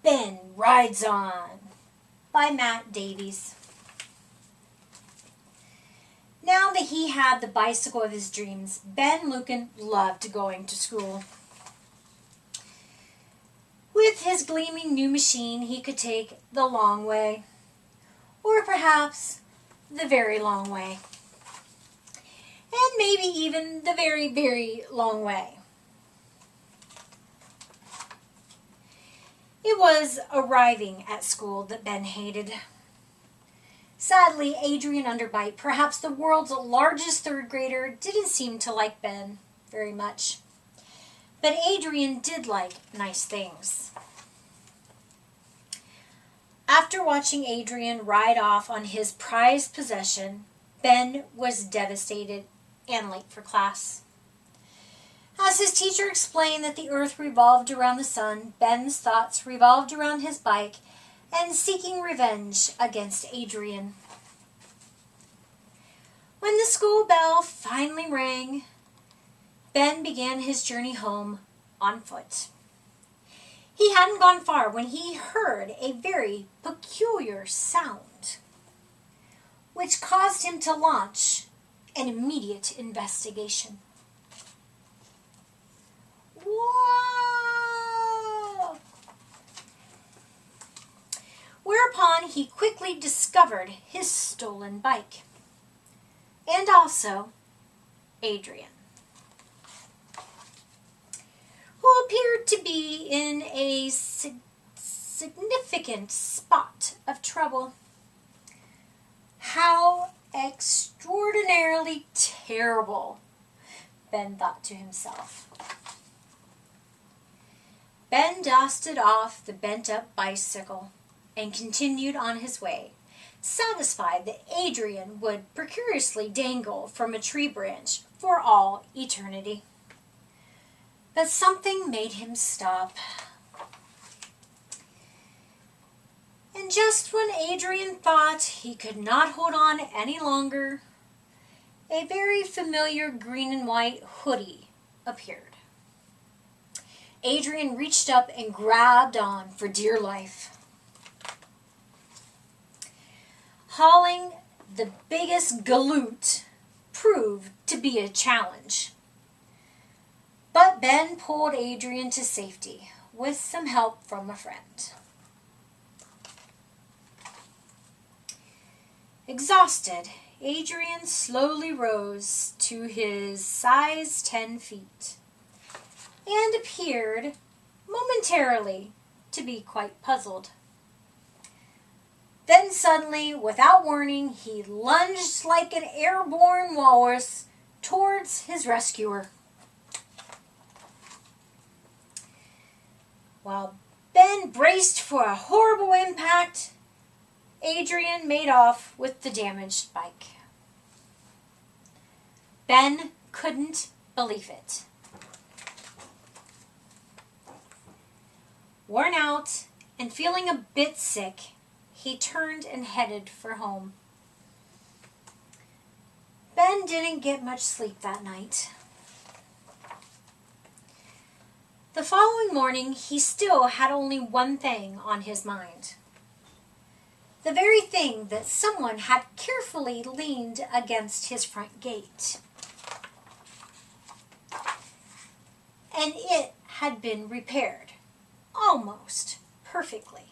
Ben Rides On by Matt Davies. Now that he had the bicycle of his dreams, Ben Lucan loved going to school. With his gleaming new machine, he could take the long way, or perhaps the very long way, and maybe even the very, very long way. It was arriving at school that Ben hated. Sadly, Adrian Underbite, perhaps the world's largest third grader, didn't seem to like Ben very much. But Adrian did like nice things. After watching Adrian ride off on his prized possession, Ben was devastated and late for class. As his teacher explained that the earth revolved around the sun, Ben's thoughts revolved around his bike and seeking revenge against Adrian. When the school bell finally rang, Ben began his journey home on foot. He hadn't gone far when he heard a very peculiar sound, which caused him to launch an immediate investigation. Whoa! Whereupon he quickly discovered his stolen bike, and also Adrian, who appeared to be in a significant spot of trouble. How extraordinarily terrible, Ben thought to himself. Ben dusted off the bent-up bicycle and continued on his way, satisfied that Adrian would precariously dangle from a tree branch for all eternity. But something made him stop. And just when Adrian thought he could not hold on any longer, a very familiar green and white hoodie appeared. Adrian reached up and grabbed on for dear life. Hauling the biggest galoot proved to be a challenge. But Ben pulled Adrian to safety with some help from a friend. Exhausted, Adrian slowly rose to his size 10 feet and appeared momentarily to be quite puzzled. Then suddenly, without warning, he lunged like an airborne walrus towards his rescuer. While Ben braced for a horrible impact, Adrian made off with the damaged bike. Ben couldn't believe it. Worn out and feeling a bit sick, he turned and headed for home. Ben didn't get much sleep that night. The following morning, he still had only one thing on his mind. The very thing that someone had carefully leaned against his front gate. And it had been repaired almost perfectly.